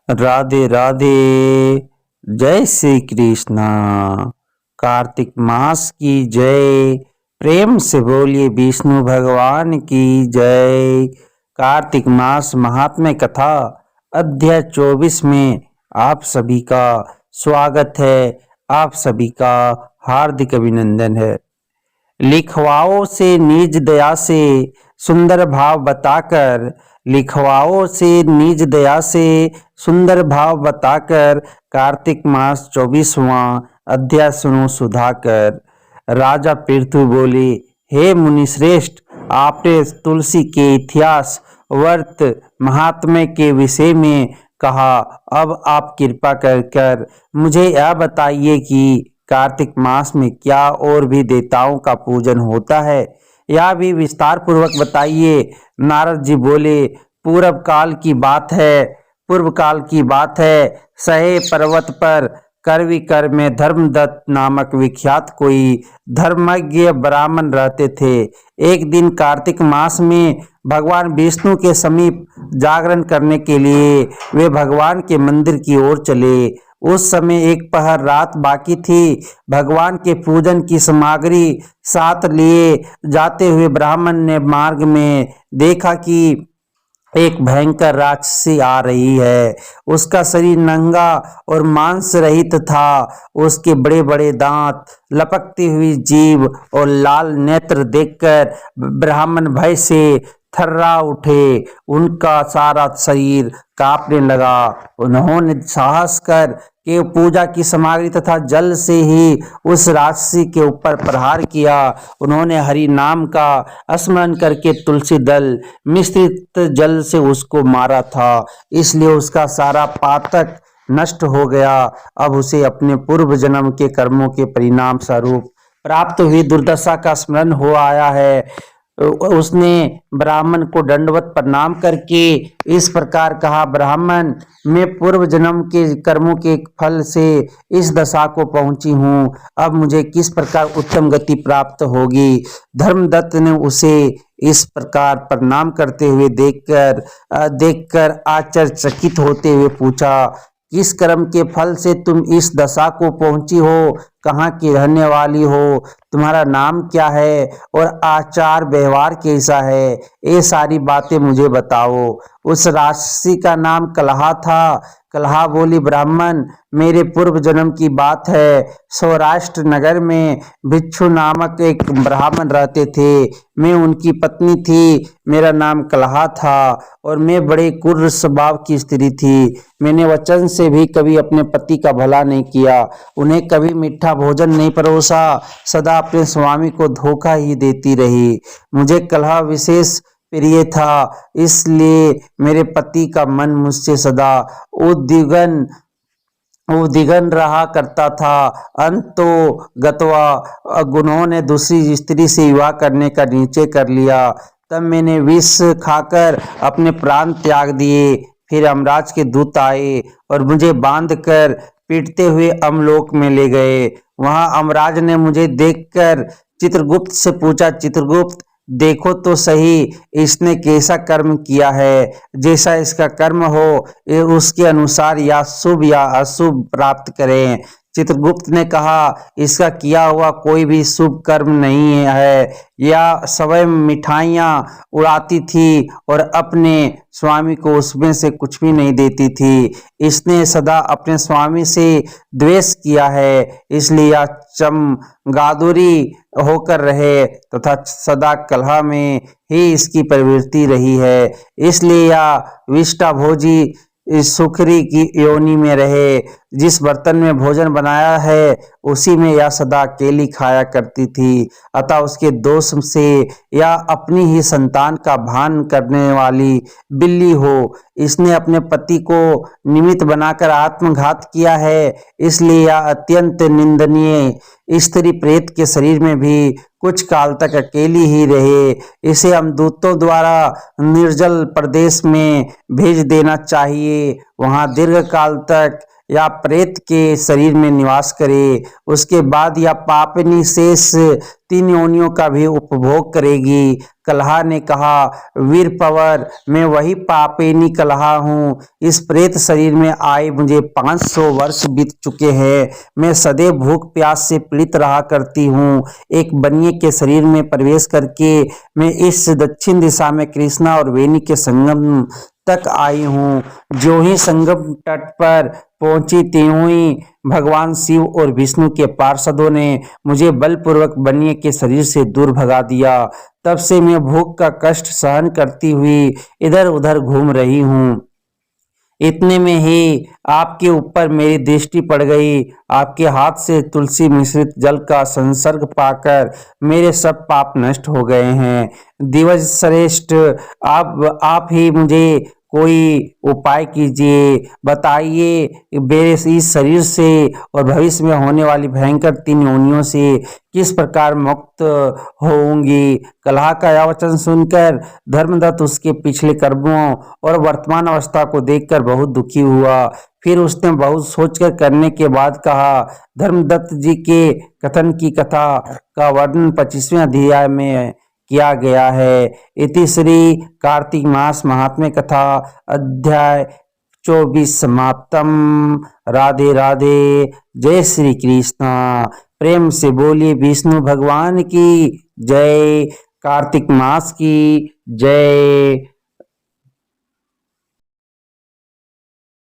राधे राधे। जय श्री कृष्णा। कार्तिक मास की जय। प्रेम से बोलिए विष्णु भगवान की जय। कार्तिक मास महात्म्य कथा अध्याय 24 में आप सभी का स्वागत है। आप सभी का हार्दिक अभिनंदन है। लिखवाओ से निज दया से सुंदर भाव बताकर, लिखवाओ से निज दया से सुंदर भाव बताकर कार्तिक मास 24वां अध्याय सुनो सुधाकर। राजा पृथु बोले, हे मुनिश्रेष्ठ, आपने तुलसी के इतिहास वर्त महात्म्य के विषय में कहा। अब आप कृपा कर मुझे यह बताइए कि कार्तिक मास में क्या और भी देवताओं का पूजन होता है, यह भी विस्तार पूर्वक बताइए। नारद जी बोले, पूर्व काल की बात है। सहे पर्वत पर करविकर में धर्मदत्त नामक विख्यात कोई धर्मज्ञ ब्राह्मण रहते थे। एक दिन कार्तिक मास में भगवान विष्णु के समीप जागरण करने के लिए वे भगवान के मंदिर की ओर चले। उस समय एक पहर रात बाकी थी। भगवान के पूजन की सामग्री साथ लिए जाते हुए ब्राह्मण ने मार्ग में देखा कि एक भयंकर राक्षसी आ रही है। उसका शरीर नंगा और मांस रहित था। उसके बड़े बड़े दांत, लपकती हुई जीभ और लाल नेत्र देखकर ब्राह्मण भय से थर्रा उठे। उनका सारा शरीर कांपने लगा। उन्होंने साहस कर के पूजा की सामग्री तथा जल से ही उस राक्षसी के ऊपर प्रहार किया। उन्होंने हरि नाम का स्मरण करके तुलसी दल मिश्रित जल से उसको मारा था, इसलिए उसका सारा पातक नष्ट हो गया। अब उसे अपने पूर्व जन्म के कर्मों के परिणाम स्वरूप प्राप्त हुई दुर्दशा का स्मरण हो आया है। उसने ब्राह्मण को दंडवत प्रणाम करके इस प्रकार कहा, ब्राह्मण, मैं पूर्व जन्म के कर्मों के फल से इस दशा को पहुंची हूँ। अब मुझे किस प्रकार उत्तम गति प्राप्त होगी। धर्मदत्त ने उसे इस प्रकार प्रणाम करते हुए देखकर आश्चर्यचकित होते हुए पूछा, किस कर्म के फल से तुम इस दशा को पहुंची हो? कहाँ की रहने वाली हो? तुम्हारा नाम क्या है और आचार व्यवहार कैसा है? ये सारी बातें मुझे बताओ। उस राक्षसी का नाम कलहा था। कलहा बोली, ब्राह्मण, मेरे पूर्व जन्म की बात है। सौराष्ट्र नगर में भिक्षु नामक एक ब्राह्मण रहते थे। मैं उनकी पत्नी थी। मेरा नाम कलहा था और मैं बड़े क्रूर स्वभाव की स्त्री थी। मैंने वचन से भी कभी अपने पति का भला नहीं किया, उन्हें कभी मीठा भोजन नहीं परोसा, सदा अपने स्वामी को धोखा ही देती रही। मुझे कलह विशेष प्रिय था, इसलिए मेरे पति का मन मुझसे सदा उद्विग्न रहा करता था। अंतो गत्वा उन्होंने दूसरी स्त्री से विवाह करने का निश्चय कर लिया। तब मैंने विष खाकर अपने प्राण त्याग दिए। फिर यमराज के दूत आए और मुझे बांध कर पीटते हुए अमलोक में ले गए। वहां यमराज ने मुझे देखकर चित्रगुप्त से पूछा, चित्रगुप्त, देखो तो सही इसने कैसा कर्म किया है। जैसा इसका कर्म हो उसके अनुसार या शुभ या अशुभ प्राप्त करें। चित्रगुप्त ने कहा, इसका किया हुआ कोई भी शुभ कर्म नहीं है। यह स्वयं मिठाइयाँ उड़ाती थी और अपने स्वामी को उसमें से कुछ भी नहीं देती थी। इसने सदा अपने स्वामी से द्वेष किया है, इसलिए यह चमगादुरी होकर रहे तथा सदा कलह में ही इसकी प्रवृत्ति रही है। इसलिए यह विष्टा भोजी इस सुखरी की योनि में रहे। जिस बर्तन में भोजन बनाया है उसी में यह सदा अकेली खाया करती थी। अतः उसके दोष से यह अपनी ही संतान का भान करने वाली बिल्ली हो। इसने अपने पति को निमित्त बनाकर आत्मघात किया है, इसलिए यह अत्यंत निंदनीय स्त्री प्रेत के शरीर में भी कुछ काल तक अकेली ही रहे। इसे हम दूतों द्वारा निर्जल प्रदेश में भेज देना चाहिए। वहां दीर्घ काल तक या प्रेत के शरीर में निवास करे। उसके बाद यह पापनी शेष 3 योनियों का भी उपभोग करेगी। कल्हा ने कहा, वीर पवर, मैं वही पापेनी कल्हा हूँ। इस प्रेत शरीर में आए मुझे 500 वर्ष बीत चुके हैं। मैं सदैव भूख प्यास से पीड़ित रहा करती हूँ। एक बनिए के शरीर में प्रवेश करके मैं इस दक्षिण दिशा में कृष्णा और वेणी के संगम तक आई हूँ। जो ही संगम तट पर पहुंची त्यों ही भगवान शिव और विष्णु के पार्षदों ने मुझे बलपूर्वक बनिए के शरीर से दूर भगा दिया। तब से मैं भूख का कष्ट सहन करती हुई इधर उधर घूम रही हूँ। इतने में ही आपके ऊपर मेरी दृष्टि पड़ गई। आपके हाथ से तुलसी मिश्रित जल का संसर्ग पाकर मेरे सब पाप नष्ट हो गए हैं। दिवज श्रेष्ठ, आप ही मुझे कोई उपाय कीजिए, बताइए मेरे इस शरीर से और भविष्य में होने वाली भयंकर 3 योनियों से किस प्रकार मुक्त होंगी। कलह का यह वचन सुनकर धर्मदत्त उसके पिछले कर्मों और वर्तमान अवस्था को देखकर बहुत दुखी हुआ। फिर उसने बहुत सोचकर करने के बाद कहा, धर्मदत्त जी के कथन की कथा का वर्णन 25वें अध्याय में किया गया है। इति श्री कार्तिक मास महात्म्य कथा अध्याय 24 समाप्तम। राधे राधे। जय श्री कृष्णा। प्रेम से बोलिए विष्णु भगवान की जय। कार्तिक मास की जय।